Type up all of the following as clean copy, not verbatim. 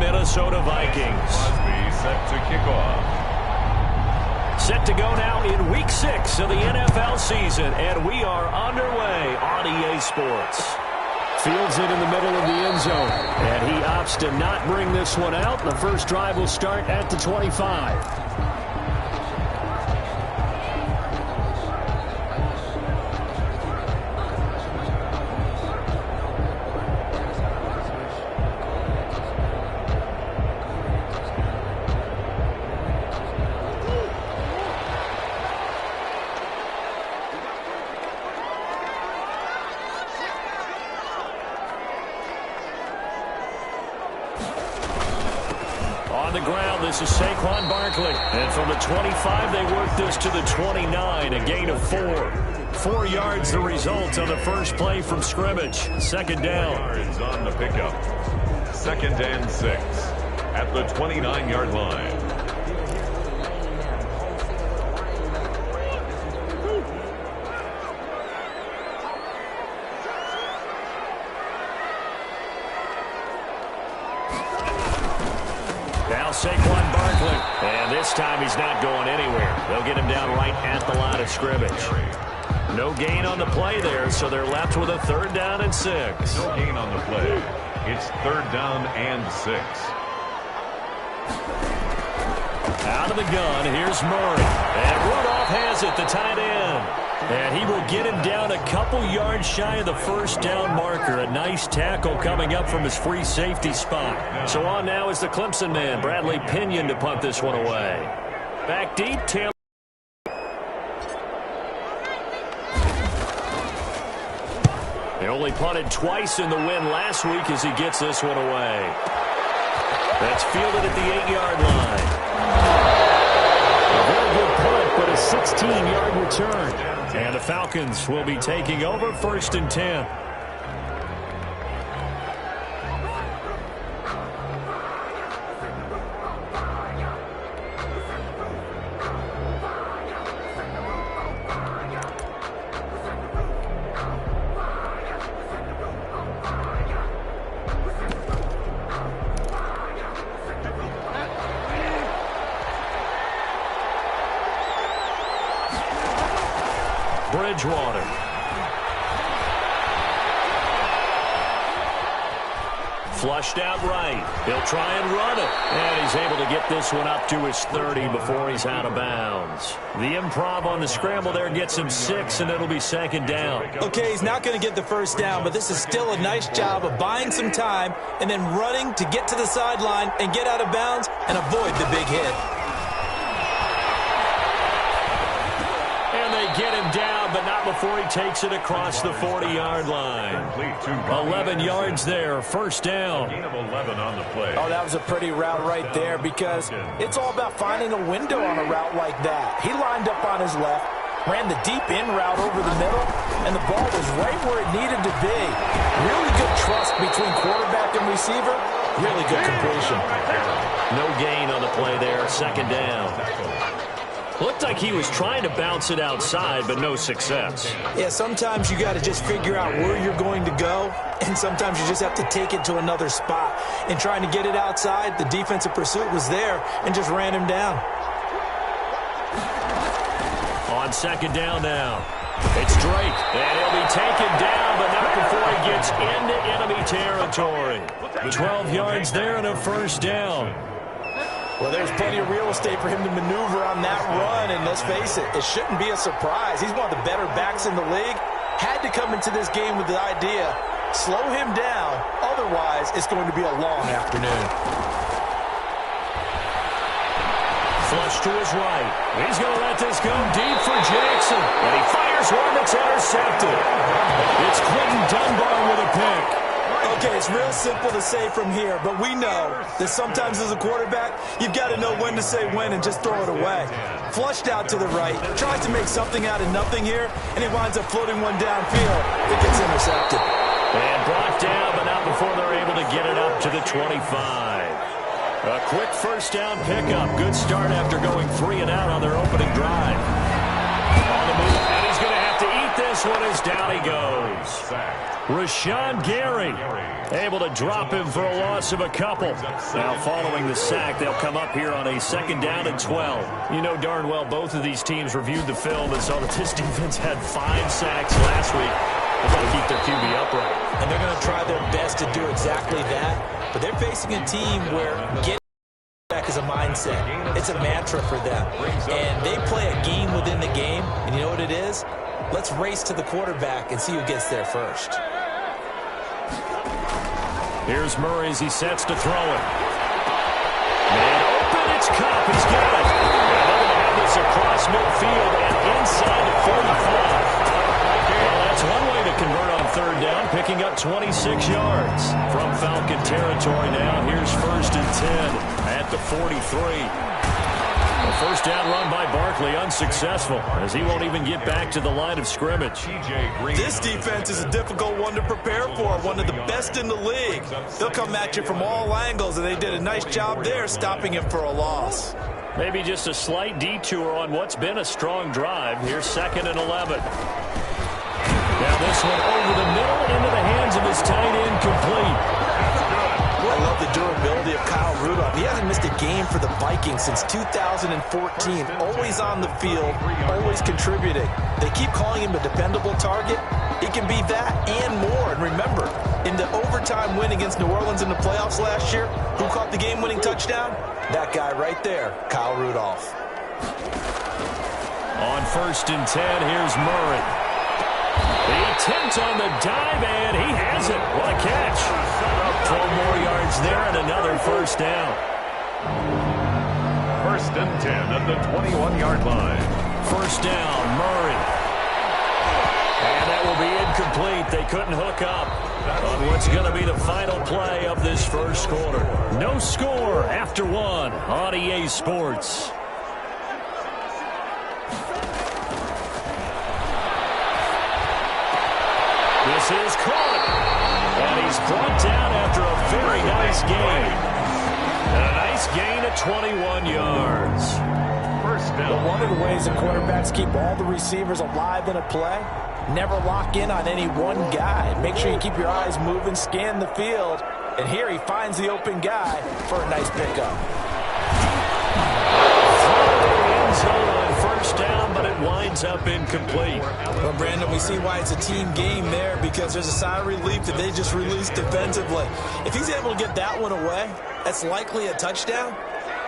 Minnesota Vikings. Set to kick off. Set to go now in Week 6 of the NFL season, and we are underway on EA Sports. Fields it in the middle of the end zone, and he opts to not bring this one out. The first drive will start at the 25. On the ground, this is Saquon Barkley. And from the 25, they work this to the 29, a gain of 4. 4 yards the result on the first play from scrimmage. Second down. Yards on the pickup. 2nd and 6 at the 29-yard line. Now Saquon Barkley. And this time he's not going anywhere. They'll get him down right at the line of scrimmage. No gain on the play there, so they're left with a 3rd down and 6. No gain on the play. It's 3rd down and 6. Out of the gun, here's Murray. And Rudolph has it, the tight end. And he will get him down a couple yards shy of the first down marker. A nice tackle coming up from his free safety spot. So on now is the Clemson man, Bradley Pinion, to punt this one away. Back deep, Taylor. They only punted twice in the win last week as he gets this one away. That's fielded at the 8-yard line. A very good punt, but a 16-yard return. And the Falcons will be taking over 1st and 10. Bridgewater. Flushed out right. He'll try and run it. And he's able to get this one up to his 30 before he's out of bounds. The improv on the scramble there gets him 6, and it'll be 2nd down. Okay, he's not going to get the first down, but this is still a nice job of buying some time and then running to get to the sideline and get out of bounds and avoid the big hit. Get him down, but not before he takes it across the 40-yard line. 11 yards there, 1st down. Gain of 11 on the play. Oh, that was a pretty route right there because it's all about finding a window on a route like that. He lined up on his left, ran the deep in route over the middle, and the ball was right where it needed to be. Really good trust between quarterback and receiver. Really good completion. No gain on the play there, 2nd down. Looked like he was trying to bounce it outside, but no success. Yeah, sometimes you got to just figure out where you're going to go, and sometimes you just have to take it to another spot. And trying to get it outside, the defensive pursuit was there and just ran him down. On 2nd down now, it's Drake, and he'll be taken down, but not before he gets into enemy territory. 12 yards there and a 1st down. Well, there's plenty of real estate for him to maneuver on that run, and let's face it, it shouldn't be a surprise. He's one of the better backs in the league. Had to come into this game with the idea, slow him down, otherwise it's going to be a long afternoon. Flush to his right. He's going to let this go deep for Jackson, and he fires one that's intercepted. It's Clinton Dunbar with a pick. Okay, it's real simple to say from here, but we know that sometimes as a quarterback, you've got to know when to say when and just throw it away. Flushed out to the right, tries to make something out of nothing here, and he winds up floating one downfield. It gets intercepted. And brought down, but not before they're able to get it up to the 25. A quick 1st down pickup. Good start after going 3 and out on their opening drive. On the move, and he's going to have to eat this this one is down he goes. Rashawn Gary able to drop him for a loss of a couple. Now following the sack, they'll come up here on a 2nd down and 12. You know darn well both of these teams reviewed the film and saw that this defense had 5 sacks last week. They've got to keep their QB upright. And they're going to try their best to do exactly that. But they're facing a team where getting back is a mindset. It's a mantra for them. And they play a game within the game. And you know what it is? Let's race to the quarterback and see who gets there first. Here's Murray as he sets to throw it. And open, it's Kupp. He's got it. And they're going to have this across midfield and inside the 45. Well, that's one way to convert on 3rd down, picking up 26 yards. From Falcon territory now, here's 1st and 10 at the 43. A 1st down run by Barkley, unsuccessful, as he won't even get back to the line of scrimmage. This defense is a difficult one to prepare for, one of the best in the league. They'll come at you from all angles, and they did a nice job there stopping him for a loss. Maybe just a slight detour on what's been a strong drive. Here's 2nd and 11. Now this one over the middle into the hands of his tight end, complete. I love the durability of Kyle Rudolph. He hasn't missed a game for the Vikings since 2014. Always on the field, always contributing. They keep calling him a dependable target. He can be that and more. And remember, in the overtime win against New Orleans in the playoffs last year, who caught the game-winning touchdown? That guy right there, Kyle Rudolph. On 1st and 10, here's Murray. The attempt on the dive, and he has it. What a catch. 12 more yards there and another 1st down. 1st and 10 at the 21-yard line. 1st down, Murray. And that will be incomplete. They couldn't hook up on what's going to be the final play of this 1st quarter. No score after 1 on EA Sports. This is caught. And he's brought down after a very nice gain. And a nice gain of 21 yards. 1st down. But one of the ways the quarterbacks keep all the receivers alive in a play, never lock in on any one guy. Make sure you keep your eyes moving, scan the field. And here he finds the open guy for a nice pickup. End zone on 1st down, but it winds up incomplete. Well, Brandon, we see why it's a team game there, because there's a sigh of relief that they just released defensively. If he's able to get that one away, that's likely a touchdown.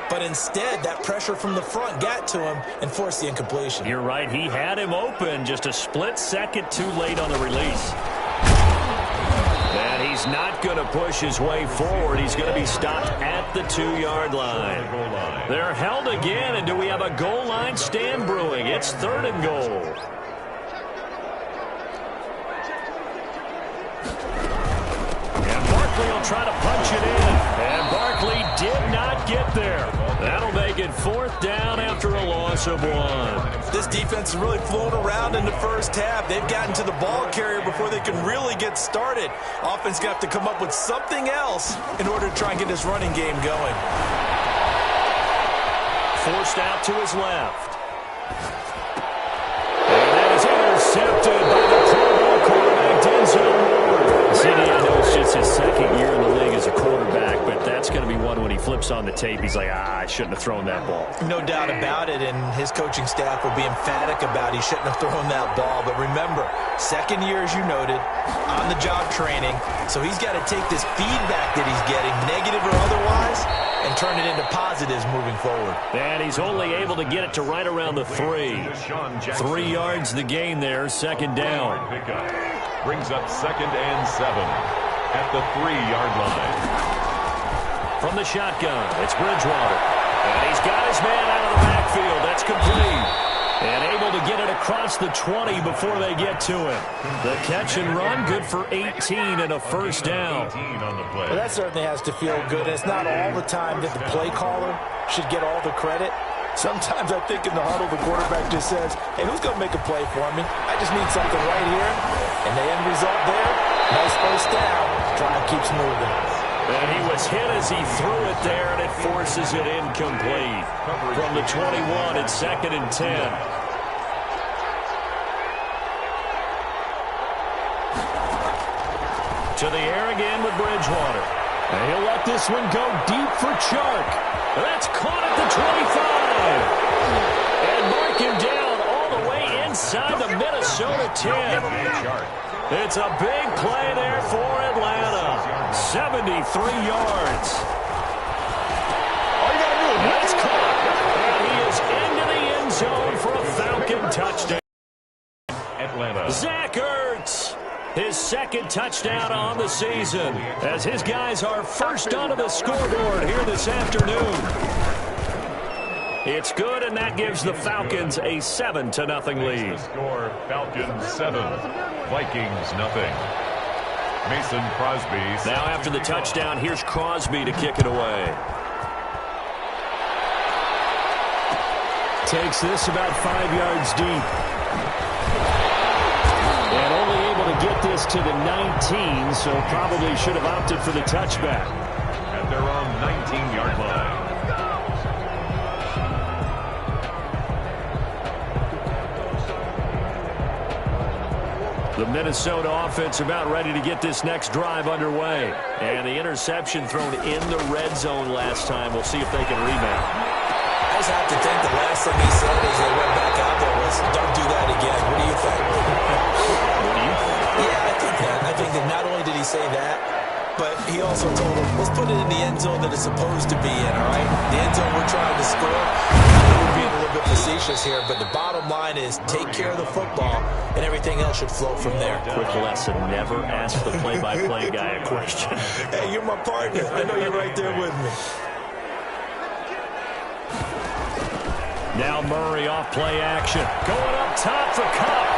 But instead, that pressure from the front got to him and forced the incompletion. You're right. He had him open, just a split second too late on the release. And he's not going to push his way forward. He's going to be stopped at the 2-yard line. They're held again, and do we have a goal line stand brewing? It's 3rd and goal. And Barkley will try to punch it in. And Barkley did not get there. That'll make it 4th down after a loss of 1. This defense is really flown around in the 1st half. They've gotten to the ball carrier before they can really get started. Offense going to have to come up with something else in order to try and get this running game going. Forced out to his left. And that is intercepted by the Pro Bowl quarterback, Denzel Ward. CD, I know it's just his 2nd year in the league as a quarterback, but that's going to be one when he flips on the tape. He's like, I shouldn't have thrown that ball. No doubt about it, and his coaching staff will be emphatic about he shouldn't have thrown that ball. But remember, 2nd year, as you noted, on-the-job training, so he's got to take this feedback that he's getting, negative or otherwise, and turn it into positives moving forward. And he's only able to get it to right around the 3. 3 yards the gain there, 2nd down. Brings up 2nd and 7 at the 3-yard line. From the shotgun, it's Bridgewater. And he's got his man out of the backfield. That's complete. And able to get it across the 20 before they get to him. The catch and run, good for 18 and a 1st down. Well, that certainly has to feel good. It's not all the time that the play caller should get all the credit. Sometimes I think in the huddle, the quarterback just says, hey, who's going to make a play for me? I just need something right here. And the end result there, nice 1st down. Drive keeps moving. And he was hit as he threw it there, and it forces it incomplete. From the 21, it's 2nd and 10. To the air again with Bridgewater. And he'll let this one go deep for Chark. That's caught at the 25. And mark him down all the way inside the Minnesota 10. It's a big play there for Atlanta. 73 yards. That's caught. And he is into the end zone for a Falcon touchdown. Atlanta. Zach Ertz, his second touchdown on the season, as his guys are first onto the scoreboard here this afternoon. It's good, and that gives the Falcons a 7-0 lead. Score, Falcons 7, Vikings nothing. Mason Crosby. Now after the touchdown, here's Crosby to kick it away. Takes this about 5 yards deep. And only able to get this to the 19, so probably should have opted for the touchback. At their own 19-yard line. The Minnesota offense about ready to get this next drive underway. And the interception thrown in the red zone last time. We'll see if they can rebound. I just have to think the last thing he said as they went back out there was, don't do that again. What do you think? What do you think? Yeah, I think that. I think that not only did he say that, but he also told them, let's put it in the end zone that it's supposed to be in, all right? The end zone we're trying to score. I know we're being a little bit facetious here, but the bottom line is take care of the football, and everything else should flow from there. Quick lesson, never ask the play-by-play guy a question. Hey, you're my partner. I know you're right there with me. Now Murray off play action. Going up top for Cup.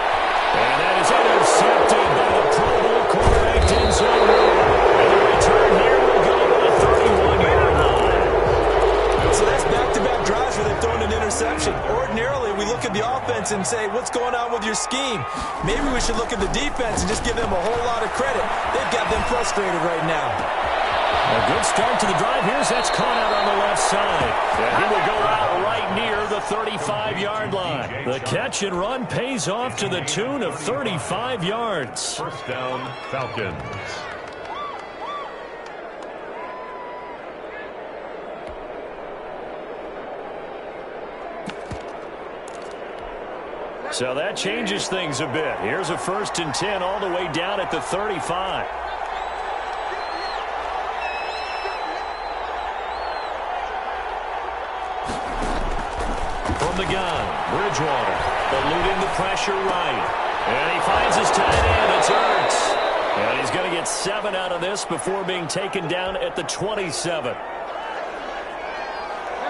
And that is intercepted by the Pro Bowl quarterback, Denzel Ward. And the return here will go to the 31-yard line. So that's back-to-back drives where they've thrown an interception. Ordinarily, we look at the offense and say, what's going on with your scheme? Maybe we should look at the defense and just give them a whole lot of credit. They've got them frustrated right now. A good start to the drive. Here's that's caught out on the left side. And he will go out right near the 35-yard line. The catch and run pays off to the tune of 35 yards. First down, Falcons. So that changes things a bit. Here's a 1st and 10 all the way down at the 35. From the gun, Bridgewater eluding the pressure right. And he finds his tight end. It's Ertz. And he's going to get 7 out of this before being taken down at the 27.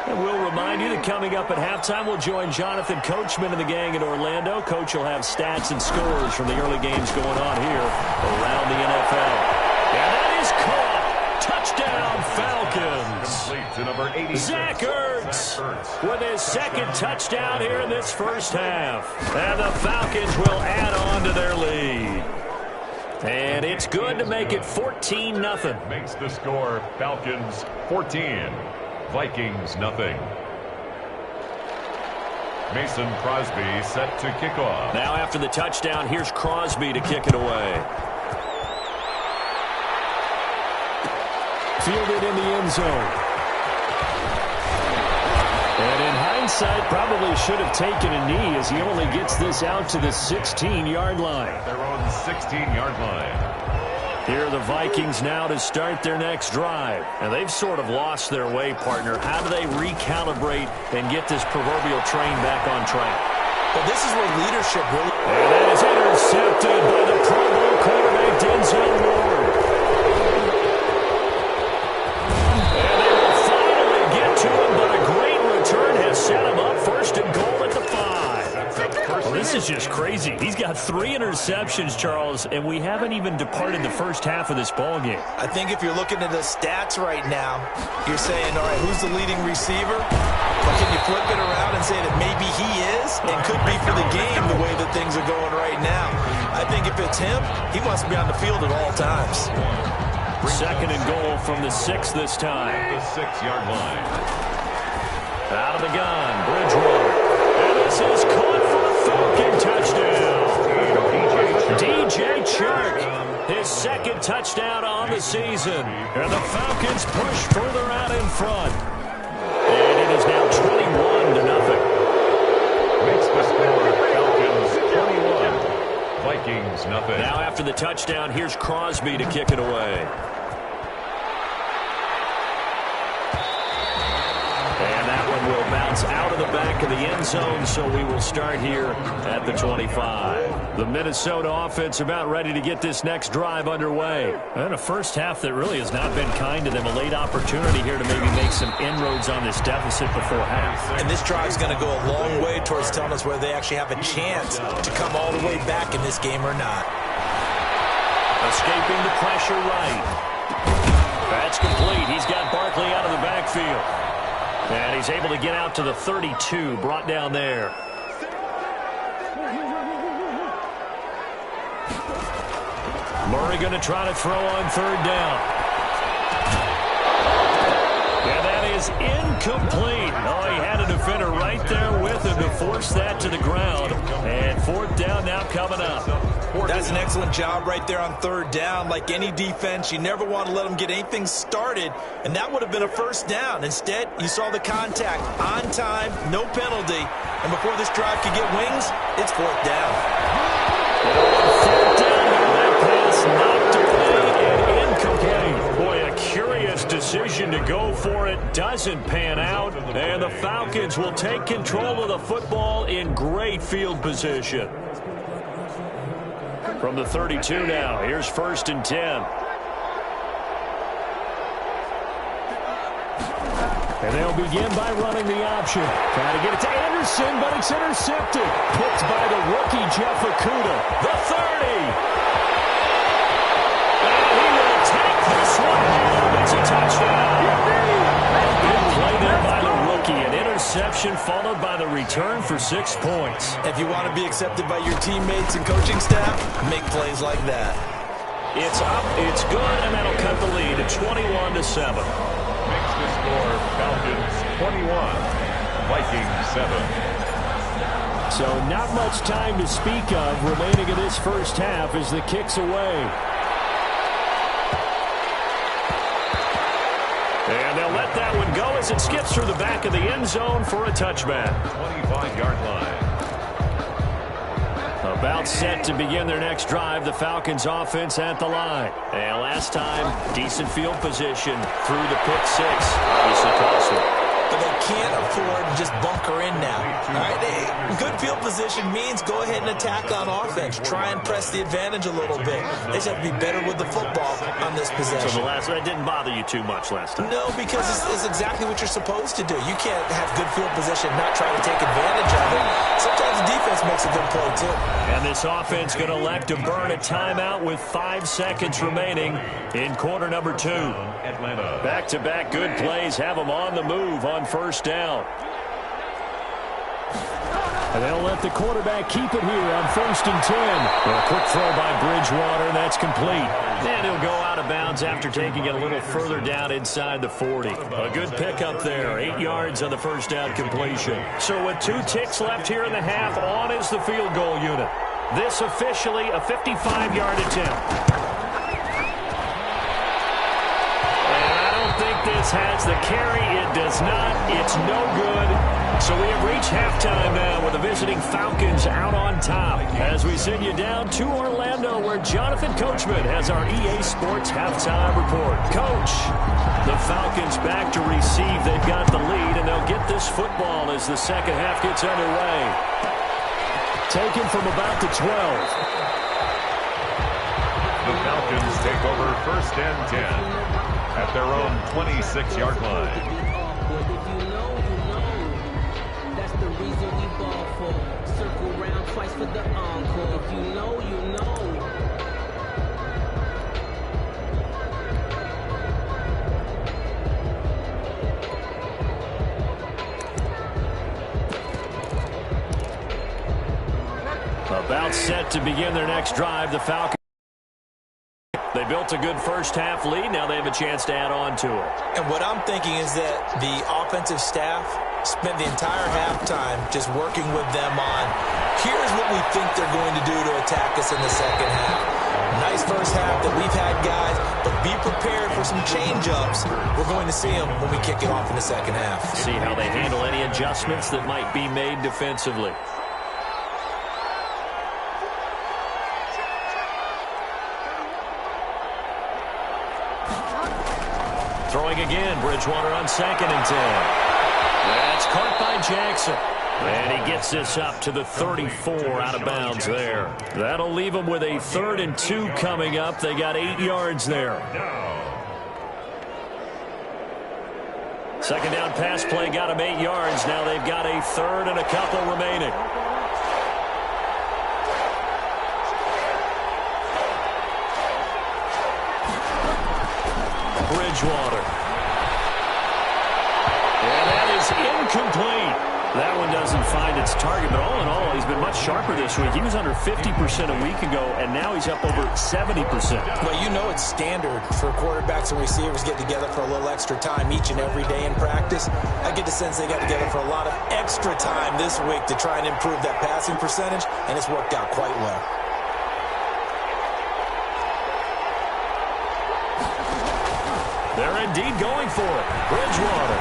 And we'll remind you that coming up at halftime, we'll join Jonathan Coachman and the gang in Orlando. Coach will have stats and scores from the early games going on here around the NFL. And that is caught. Touchdown, Falcons. Complete to number 86. Zach Ertz with his second touchdown here in this first half. And the Falcons will add on to their lead. And it's good to make it 14-0. Makes the score Falcons 14. Vikings nothing. Mason Crosby set to kick off. Now after the touchdown, here's Crosby to kick it away. Fielded in the end zone. And in hindsight, probably should have taken a knee as he only gets this out to the 16-yard line. Their own 16-yard line. Here are the Vikings now to start their next drive. And they've sort of lost their way, partner. How do they recalibrate and get this proverbial train back on track? Well, this is where leadership really... And that is intercepted by the Pro Bowl quarterback, Denzel Ward. And they will finally get to him, but a great return has set him up. 1st and goal at the 5. Well, this is just crazy. He's got 3 interceptions, Charles, and we haven't even departed the first half of this ballgame. I think if you're looking at the stats right now, you're saying, all right, who's the leading receiver? Or can you flip it around and say that maybe he is and could be for the game the way that things are going right now? I think if it's him, he must be on the field at all times. 2nd and goal from the 6 this time. The 6-yard line. Out of the gun, Bridgewater. And this is caught for a Falcon touchdown. DJ Chark, his second touchdown on the season. And the Falcons push further out in front. And it is now 21-0. Makes the score Falcons 21, Vikings nothing. Now after the touchdown, here's Crosby to kick it away. And that one will bounce out of the back of the end zone, so we will start here at the 25. The Minnesota offense about ready to get this next drive underway. And a first half that really has not been kind to them. A late opportunity here to maybe make some inroads on this deficit before half. And this drive's going to go a long way towards telling us whether they actually have a chance to come all the way back in this game or not. Escaping the pressure right. That's complete. He's got Barkley out of the backfield. And he's able to get out to the 32, brought down there. Murray going to try to throw on third down. And that is incomplete. Oh, he had a defender right there with him to force that to the ground. And fourth down now coming up. That's an excellent job right there on third down. Like any defense, you never want to let them get anything started, and that would have been a first down. Instead, you saw the contact on time, no penalty, and before this drive could get wings, it's fourth down. Fourth down, that pass knocked away and incomplete. Boy, a curious decision to go for it. Doesn't pan out, and the Falcons will take control of the football in great field position. From the 32 now, here's 1st and 10. And they'll begin by running the option. Trying to get it to Anderson, but it's intercepted. Picked by the rookie, Jeff Okudah. The 30. And he will take this one home. It's a touchdown. Good play there by the rookie. An interception followed by the return for 6 points. If you want to be accepted by your teammates and coaching staff, make plays like that. It's up, it's good, and that'll cut the lead to 21-7. Makes the score Falcons 21, Vikings 7. So not much time to speak of remaining in this first half as the kick's away. And they'll let that one go as it skips through the back of the end zone for a touchback. 25-yard line. About set to begin their next drive, the Falcons offense at the line. And last time, decent field position through the pick six. Obviously costly. But they can't afford to just bunker in now. All right, good field position means go ahead and attack on offense. Try and press the advantage a little bit. They just have to be better with the football on this possession. So that didn't bother you too much last time? No, because it's exactly what you're supposed to do. You can't have good field position and not try to take advantage of it. Sometimes the defense makes a good play, too. And this offense going to elect to burn a timeout with 5 seconds remaining in quarter number 2. Atlanta. Back-to-back good plays have them on the move on first down. And they'll let the quarterback keep it here on 1st and 10. A quick throw by Bridgewater, and that's complete. And he'll go out of bounds after taking it a little further down inside the 40. A good pickup there, 8 yards on the first down completion. So with 2 ticks left here in the half, on is the field goal unit. This officially a 55-yard attempt. This has the carry. It does not. It's no good. So we have reached halftime now with the visiting Falcons out on top. As we send you down to Orlando, where Jonathan Coachman has our EA Sports halftime report. Coach, the Falcons back to receive. They've got the lead, and they'll get this football as the second half gets underway. Taken from about the 12. The Falcons take over 1st and 10. At their own 26-yard line. That's the reason we ball for. Circle round twice for the encore. If you know, you know. About set to begin their next drive, the Falcons. They built a good first half lead. Now they have a chance to add on to it. And what I'm thinking is that the offensive staff spent the entire halftime just working with them on, here's what we think they're going to do to attack us in the second half. Nice first half that we've had, guys, but be prepared for some change-ups. We're going to see them when we kick it off in the second half. See how they handle any adjustments that might be made defensively. Throwing again, Bridgewater on 2nd and 10. That's caught by Jackson. And he gets this up to the 34 out of bounds there. That'll leave them with a 3rd and 2 coming up. They got 8 yards there. Second down pass play got them 8 yards. Now they've got a 3rd and a couple remaining. Bridgewater. And that is incomplete. That one doesn't find its target, but all in all, he's been much sharper this week. He was under 50% a week ago, and now he's up over 70%. Well, you know it's standard for quarterbacks and receivers get together for a little extra time each and every day in practice. I get the sense they got together for a lot of extra time this week to try and improve that passing percentage, and it's worked out quite well. They're indeed going for it. Bridgewater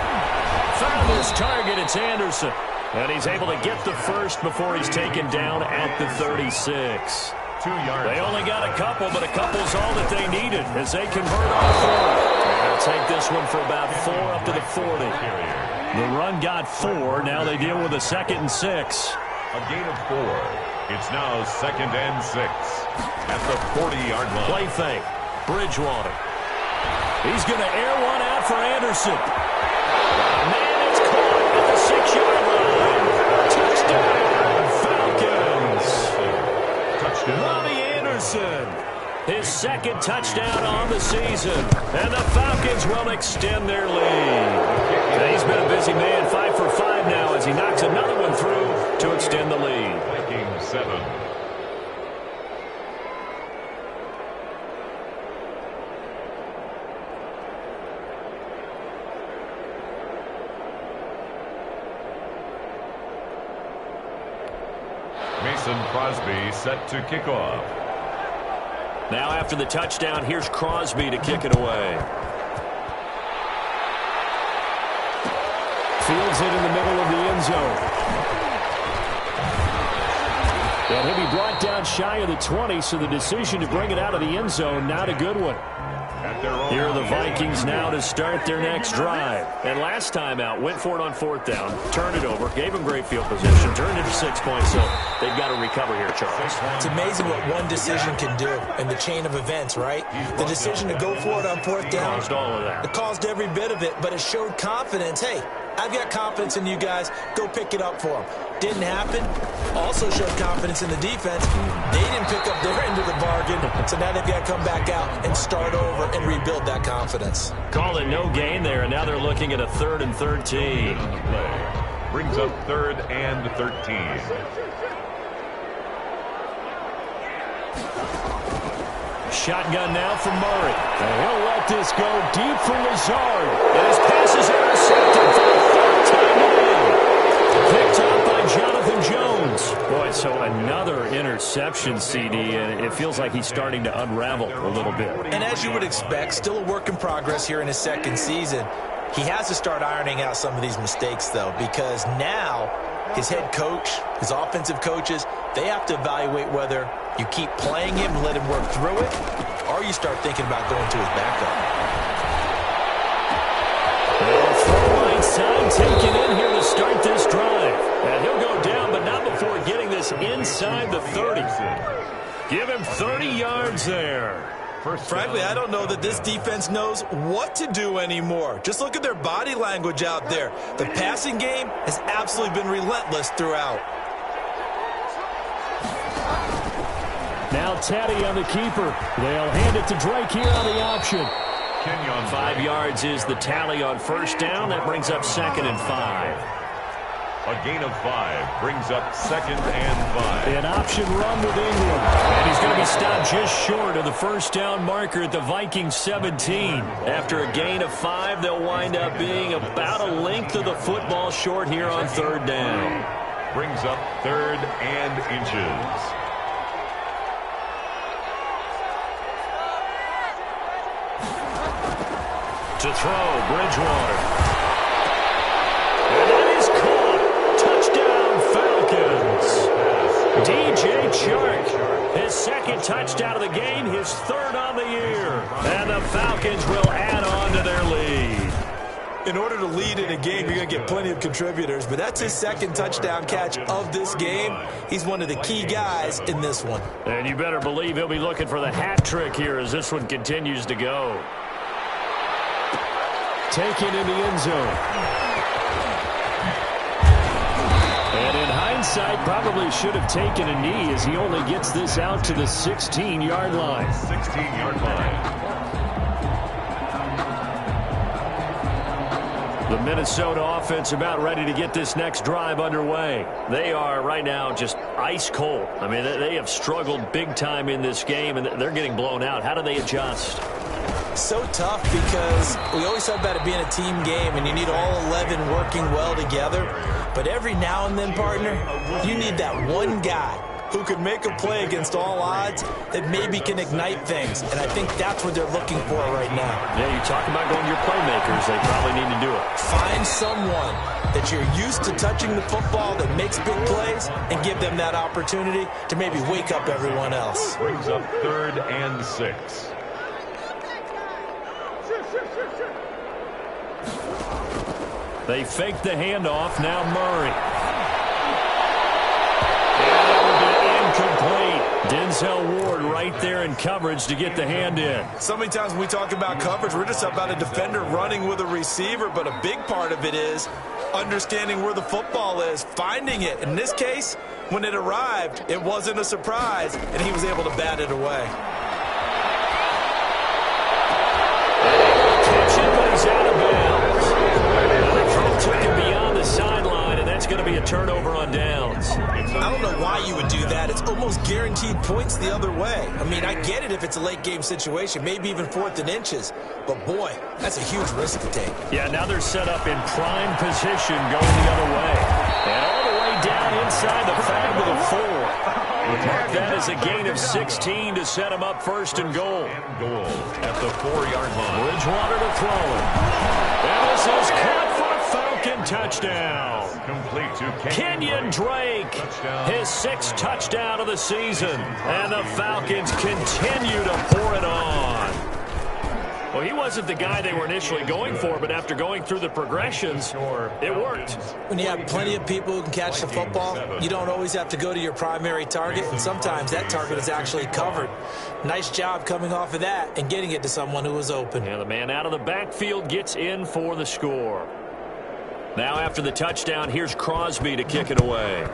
found his target. It's Anderson. And he's able to get the first before he's taken down at the 36. 2 yards. They only got a couple, but a couple's all that they needed as they convert on 4. They'll take this one for about 4 up to the 40. The run got 4. Now they deal with a 2nd and 6. A gain of 4. It's now 2nd and 6 at the 40-yard line. Play fake. Bridgewater. He's going to air one out for Anderson. Man, it's caught at the 6-yard line. Touchdown, Falcons. Touchdown. Robbie Anderson. His 2nd touchdown on the season. And the Falcons will extend their lead. And he's been a busy man, 5 for 5 now as he knocks another one through to extend the lead. Vikings 7. Crosby set to kick off. Now after the touchdown, here's Crosby to kick it away. Fields it in the middle of the end zone. And he'll be brought down shy of the 20, so the decision to bring it out of the end zone, not a good one. Here are the Vikings now to start their next drive. And last time out, went for it on 4th down, turned it over, gave them great field position, turned it to 6 points, so they've got to recover here, Charles. It's amazing what one decision can do in the chain of events, right? The decision to go for it on 4th down. Caused all of that. It caused every bit of it, but it showed confidence. Hey, I've got confidence in you guys. Go pick it up for them. Didn't happen. Also showed confidence in the defense. They didn't pick up their end of the bargain, so now they've got to come back out and start over and rebuild that confidence. Call it no gain there, and now they're looking at a 3rd and 13. Brings up 3rd and 13. Shotgun now from Murray. And he'll let this go deep for Lazard. And his pass is intercepted for the 3rd time today. Picked up by Jonathan Jones. Boy, so another interception, CD, and it feels like he's starting to unravel a little bit. And as you would expect, still a work in progress here in his 2nd season. He has to start ironing out some of these mistakes, though, because now his head coach, his offensive coaches, they have to evaluate whether you keep playing him and let him work through it, or you start thinking about going to his backup. Throw side taken in here to start this drive. And he'll go down, but not before getting this inside the 30. Give him 30 yards there. Frankly, I don't know that this defense knows what to do anymore. Just look at their body language out there. The passing game has absolutely been relentless throughout. Now Teddy on the keeper. They'll hand it to Drake here on the option. 5 yards is the tally on 1st down. That brings up 2nd and 5. A gain of 5 brings up 2nd and 5. An option run with England. And he's going to be stopped just short of the first down marker at the Vikings 17. After a gain of 5, they'll wind up being about a length of the football short here on 3rd down. Brings up 3rd and inches. To throw, Bridgewater. And that is caught. Touchdown, Falcons. DJ Chark, his 2nd touchdown of the game, his 3rd on the year. And the Falcons will add on to their lead. In order to lead in a game, you're going to get plenty of contributors, but that's his 2nd touchdown catch of this game. He's one of the key guys in this one. And you better believe he'll be looking for the hat trick here as this one continues to go. Taken in the end zone. And in hindsight, probably should have taken a knee as he only gets this out to the 16-yard line. 16-yard line. The Minnesota offense about ready to get this next drive underway. They are right now just ice cold. I mean, they have struggled big time in this game, and they're getting blown out. How do they adjust? So tough because we always talk about it being a team game and you need all 11 working well together. But every now and then, partner, you need that one guy who could make a play against all odds that maybe can ignite things. And I think that's what they're looking for right now. Yeah, you're talking about going to your playmakers. They probably need to do it. Find someone that you're used to touching the football that makes big plays and give them that opportunity to maybe wake up everyone else. Brings up 3rd and 6. They fake the handoff. Now Murray. And that will be incomplete. Denzel Ward right there in coverage to get the hand in. So many times when we talk about coverage, we're just about a defender running with a receiver, but a big part of it is understanding where the football is, finding it. In this case, when it arrived, it wasn't a surprise, and he was able to bat it away. Catch it, but he's out of bounds. The throw took him beyond the sideline, and that's going to be a turnover on downs. I don't know why you would do that. It's almost guaranteed points the other way. I mean, I get it if it's a late game situation, maybe even 4th and inches. But, boy, that's a huge risk to take. Yeah, now they're set up in prime position going the other way. And all the way down inside the 5 to the 4. Mark that as a gain of 16 to set him up 1st and goal. Goal at the 4-yard line. Bridgewater to throw it. And this is caught for a Falcon touchdown. Complete to Kenyon Drake, his 6th touchdown of the season. And the Falcons continue to pour it on. Well, he wasn't the guy they were initially going for, but after going through the progressions, it worked. When you have plenty of people who can catch the football, you don't always have to go to your primary target, and sometimes that target is actually covered. Nice job coming off of that and getting it to someone who was open. And the man out of the backfield gets in for the score. Now after the touchdown, here's Crosby to kick it away.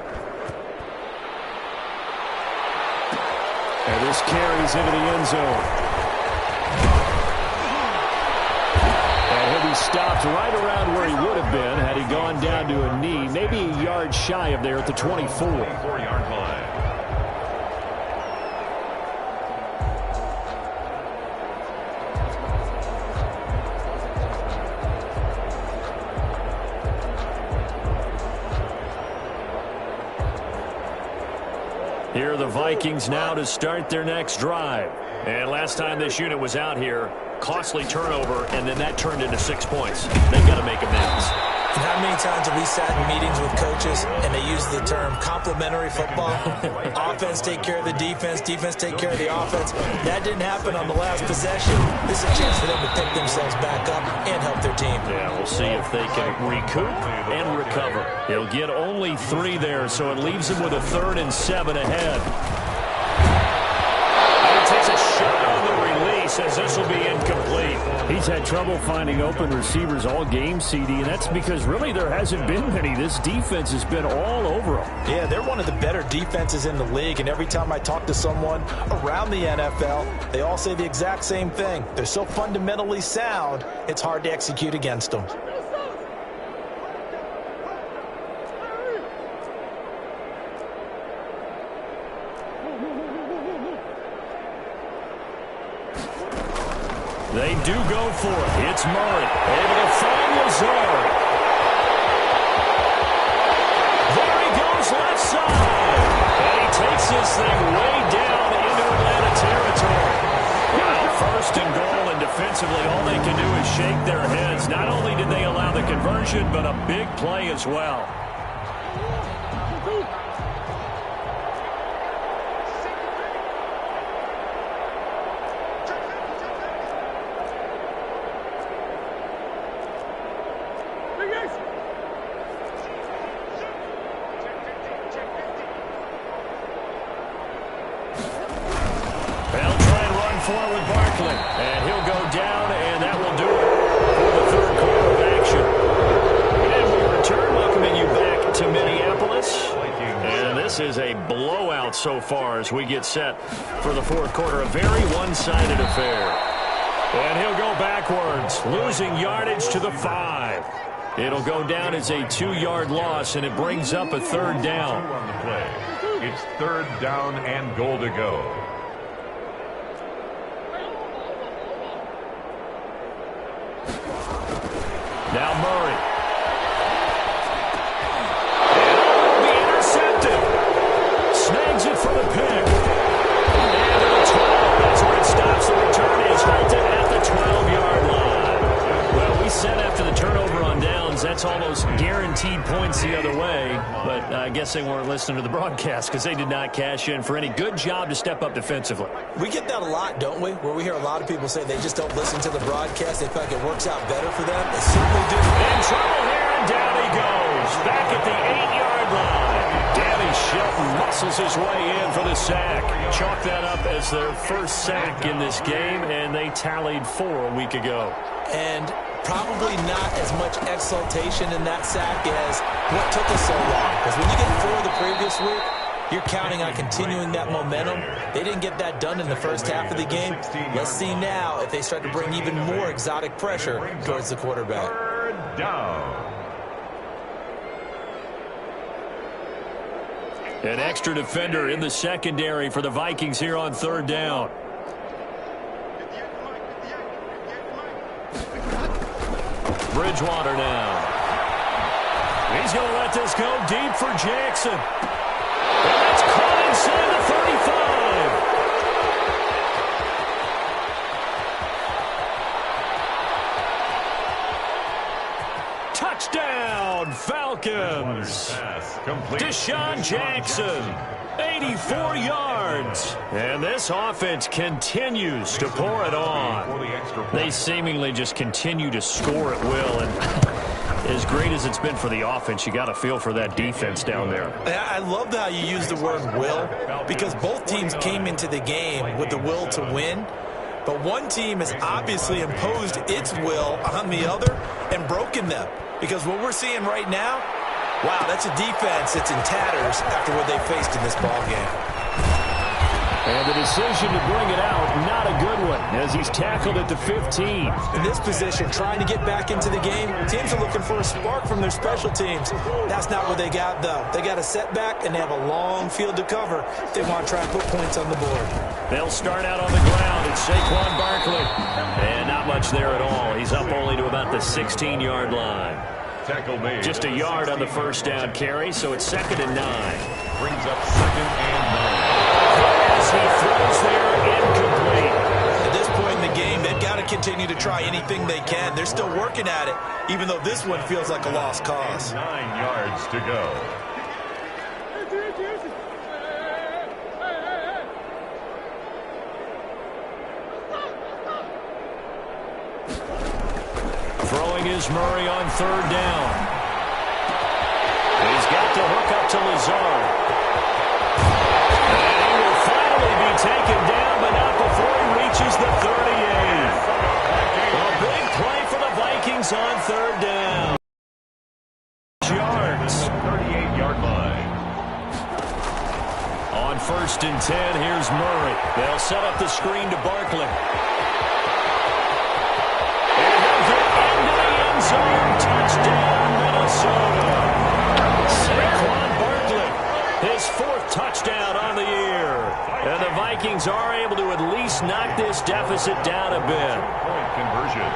And this carries into the end zone. He'll be stopped right around where he would have been had he gone down to a knee, maybe a yard shy of there at the 24. 4-yard line. Here are the Vikings now to start their next drive. And last time this unit was out here, costly turnover, and then that turned into 6 points. They've got to make amends. And how many times have we sat in meetings with coaches and they use the term complementary football? Offense take care of the defense, defense take care of the offense. That didn't happen on the last possession. This is a chance for them to pick themselves back up and help their team. Yeah, we'll see if they can recoup and recover. He'll get only 3 there, so it leaves him with a 3rd and 7 ahead. Takes a shot on the release as this will be incomplete. He's had trouble finding open receivers all game, CD, and that's because really there hasn't been many. This defense has been all over them. Yeah, they're one of the better defenses in the league, and every time I talk to someone around the NFL, they all say the exact same thing. They're so fundamentally sound, it's hard to execute against them. They do go for it. It's Murray. Able to find Lazard. There he goes, left side. And he takes this thing way down into Atlanta territory. Well, first and goal, and defensively, all they can do is shake their heads. Not only did they allow the conversion, but a big play as well. Forward Barkley, and he'll go down, and that will do it for the third quarter of action. And we return, welcoming you back to Minneapolis. And this is a blowout so far as we get set for the fourth quarter. A very one-sided affair. And he'll go backwards, losing yardage to the 5. It'll go down as a 2-yard loss, and it brings up a third down. On the play. It's third down and goal to go. Now Murray. And will be intercepted. Snags it for the pick. And to the 12. That's where it stops. The return is halted at the 12-yard line. Well, we said after the turnover on downs, that's almost guaranteed points the other way. But I guess they weren't listening to the broadcast because they did not cash in for any. Good job to step up defensively. We get that a lot, don't we? Where we hear a lot of people say they just don't listen to the broadcast. They feel like it works out better for them. They certainly do. In trouble here, and down he goes. Back at the 8-yard line. Danny Shelton muscles his way in for the sack. Chalk that up as their first sack in this game, and they tallied 4 a week ago. And probably not as much exultation in that sack as what took us so long. Because when you get 4 the previous week, you're counting on continuing that momentum. They didn't get that done in the first half of the game. Let's see now if they start to bring even more exotic pressure towards the quarterback. Third down. An extra defender in the secondary for the Vikings here on third down. Bridgewater now. He's going to let this go deep for Jackson. And that's caught inside the 35. Touchdown, Falcons. Deshaun Jackson, 84 yards. And this offense continues to pour it on. They seemingly just continue to score at will. And as great as it's been for the offense, you got to feel for that defense down there. I love how you use the word will, because both teams came into the game with the will to win. But one team has obviously imposed its will on the other and broken them. Because what we're seeing right now, wow, that's a defense that's in tatters after what they faced in this ball game. And the decision to bring it out, not a good one, as he's tackled at the 15. In this position, trying to get back into the game, teams are looking for a spark from their special teams. That's not what they got, though. They got a setback, and they have a long field to cover if they want to try and put points on the board. They'll start out on the ground. It's Saquon Barkley. And not much there at all. He's up only to about the 16-yard line. Just a yard on the first down carry, so it's 2nd and 9. Brings up 2nd and 9. As he throws there, incomplete. At this point in the game, they've got to continue to try anything they can. They're still working at it, even though this one feels like a lost cause. 9 yards to go. Throwing is Murray on third down. He's got to hook up to Lazard. And he will finally be taken down, but not before he reaches the 38. A big play for the Vikings on third down. Yards. 38-yard line. On 1st and 10, here's Murray. They'll set up the screen to Barkley. Touchdown, Minnesota. Saquon Barkley, his 4th touchdown on the year. And the Vikings Vikings are able to at least knock this deficit down a bit. Point conversion.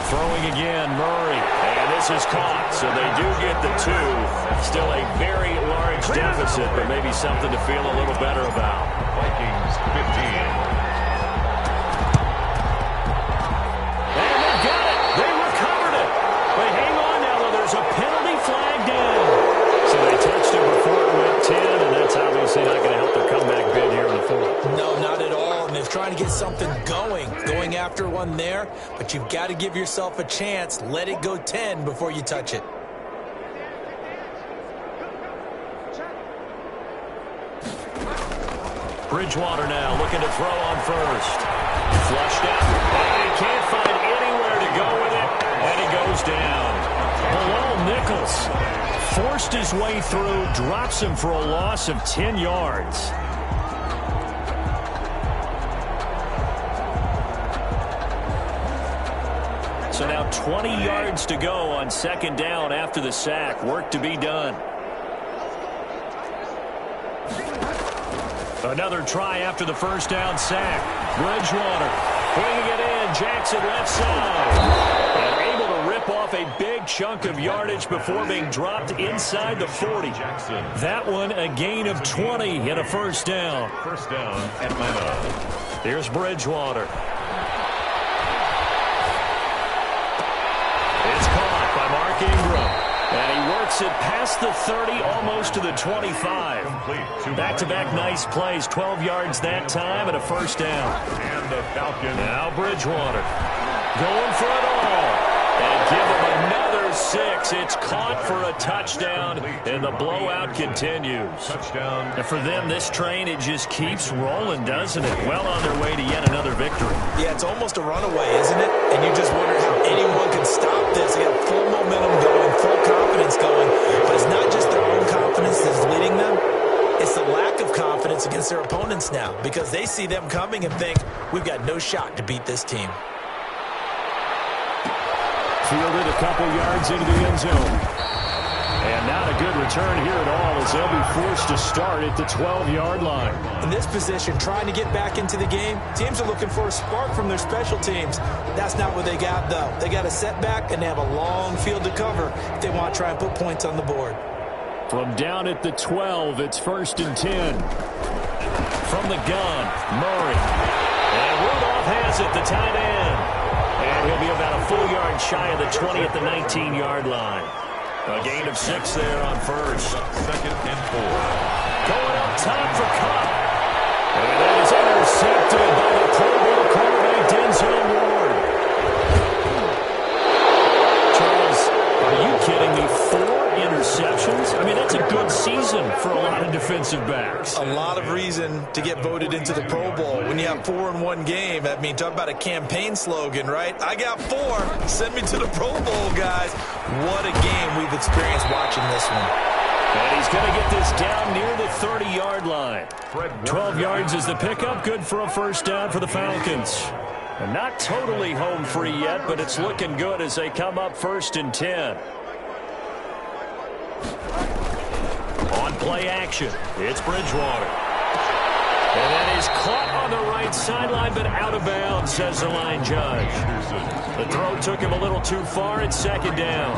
Throwing again, Murray. And this is caught, so they do get the 2. Still a very large deficit, but maybe something to feel a little better about. Vikings 15. A penalty flag down. So they touched him before it went 10, and that's obviously not going to help their comeback bid here in the 4th. No, not at all. And they're trying to get something going after one there. But you've got to give yourself a chance. Let it go 10 before you touch it. Bridgewater now looking to throw on first. Flushed out. And he can't find anywhere to go with it. And he goes down. Below Nichols forced his way through, drops him for a loss of 10 yards. So now 20 yards to go on 2nd down after the sack. Work to be done. Another try after the 1st down sack. Bridgewater bringing it in. Jackson left side. And able to rip off a big chunk of yardage before being dropped inside the 40. That one a gain of 20 and a 1st down. 1st down, Atlanta. Here's Bridgewater. It's caught by Mark Ingram. And he works it past the 30, almost to the 25. Back-to-back nice plays, 12 yards that time, and a 1st down. And the Falcons. Now Bridgewater going for it all. And give him another 6. It's caught for a touchdown, and the blowout continues. Touchdown. And for them, this train, it just keeps rolling, doesn't it? Well on their way to yet another victory. Yeah, it's almost a runaway, isn't it? And you just wonder how anyone can stop this. They got full momentum going, full confidence going. But it's not just their own confidence that's leading them. It's the lack of confidence against their opponents now, because they see them coming and think, we've got no shot to beat this team. Fielded a couple yards into the end zone. And not a good return here at all, as they'll be forced to start at the 12-yard line. In this position, trying to get back into the game, teams are looking for a spark from their special teams. That's not what they got, though. They got a setback, and they have a long field to cover if they want to try and put points on the board. From down at the 12, it's 1st and 10. From the gun, Murray. And Rudolph has it, the tight end. And he'll be about a full yard shy of the 20 at the 19-yard line. A gain of 6 there on 1st. 2nd and 4. Going up top for Cup. And that is intercepted by the Pro Bowl quarterback, Denzel Ward. Charles, are you kidding me? 4 interceptions? I mean, that's a good season for a lot of defensive backs. A lot of reason to get voted into the Pro Bowl. When you have 4 in one game, I mean, talk about a campaign slogan, right? I got 4. Send me to the Pro Bowl, guys. What a game we've experienced watching this one. And he's going to get this down near the 30-yard line. 12 yards is the pickup. Good for a 1st down for the Falcons. And not totally home free yet, but it's looking good as they come up 1st and 10. On play action, it's Bridgewater. And that is caught on the right sideline, but out of bounds, says the line judge. The throw took him a little too far. It's 2nd down.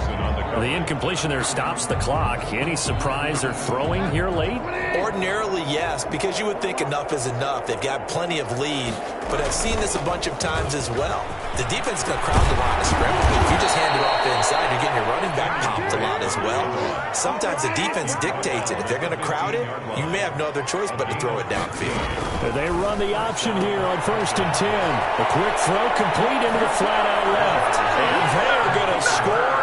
The incompletion there stops the clock. Any surprise they're throwing here late? Ordinarily, yes, because you would think enough is enough. They've got plenty of lead, but I've seen this a bunch of times as well. The defense is going to crowd the line of scrimmage, but if you just hand it off inside, you're getting your running back popped a lot as well. Sometimes the defense dictates it. If they're going to crowd it, you may have no other choice but to throw it downfield. They run the option here on 1st and 10. A quick throw complete into the flat out left. And they're going to score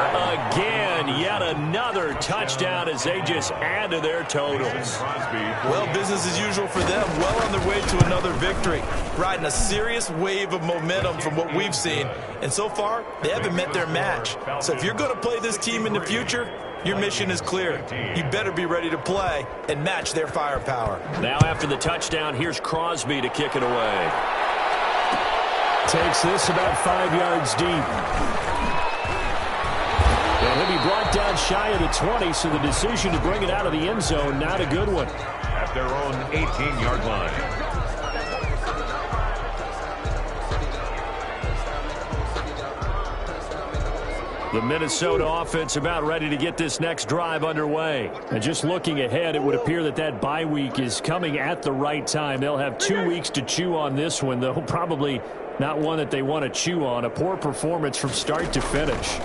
again. Yet another touchdown as they just add to their totals. Well, business as usual for them. Well on their way to another victory. Riding a serious wave of momentum from what we've seen. And so far, they haven't met their match. So if you're going to play this team in the future, your mission is clear. You better be ready to play and match their firepower. Now after the touchdown, here's Crosby to kick it away. Takes this about 5 yards deep. And he'll be brought down shy of the 20, so the decision to bring it out of the end zone, not a good one. At their own 18-yard line. The Minnesota offense about ready to get this next drive underway. And just looking ahead, it would appear that that bye week is coming at the right time. They'll have 2 weeks to chew on this one, though probably not one that they want to chew on. A poor performance from start to finish.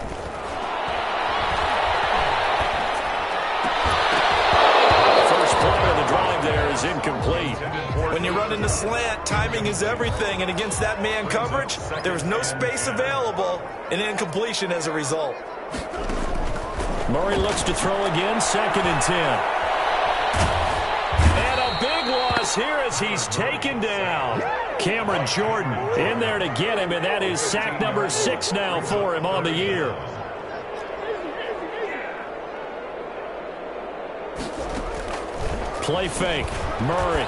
Is incomplete. When you run in the slant, timing is everything, and against that man coverage, there's no space available, and incompletion as a result. Murray looks to throw again, 2nd and 10. And a big loss here as he's taken down. Cameron Jordan in there to get him, and that is sack number 6 now for him on the year. Play fake. Murray.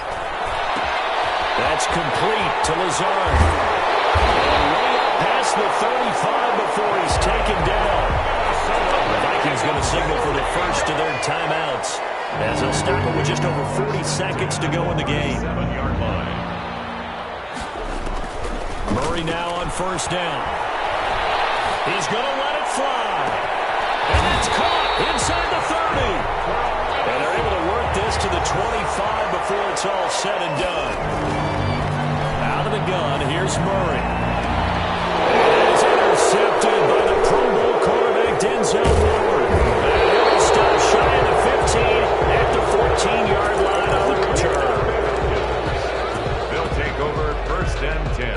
That's complete to Lazard. And way up past the 35 before he's taken down. The Vikings going to signal for the first of their timeouts as they'll stop it with just over 40 seconds to go in the game. 7-yard line. Murray now on 1st down. He's going to let it fly. And that's caught inside the 30. And they're able to work this to the 25 before it's all said and done. Out of the gun, here's Murray. And it's intercepted by the Pro Bowl quarterback Denzel Ward. And he'll stop shy of the 15 at the 14-yard line on the return. They'll take over 1st and 10.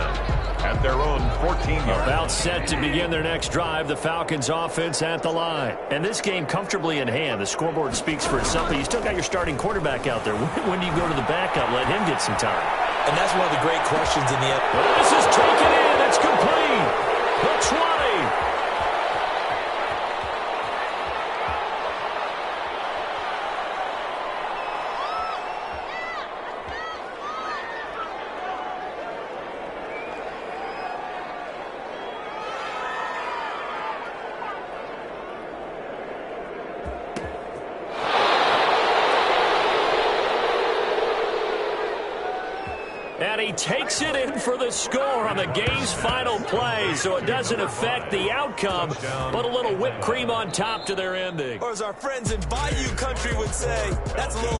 At their own 14-yard. About set to begin their next drive, the Falcons offense at the line. And this game comfortably in hand. The scoreboard speaks for itself, but you still got your starting quarterback out there. When do you go to the backup, let him get some time? And that's one of the great questions in the end. This is taken in. It's complete. The 20. And he takes it in for the score on the game's final play, so it doesn't affect the outcome, but a little whipped cream on top to their ending. Or as our friends in Bayou Country would say, that's a little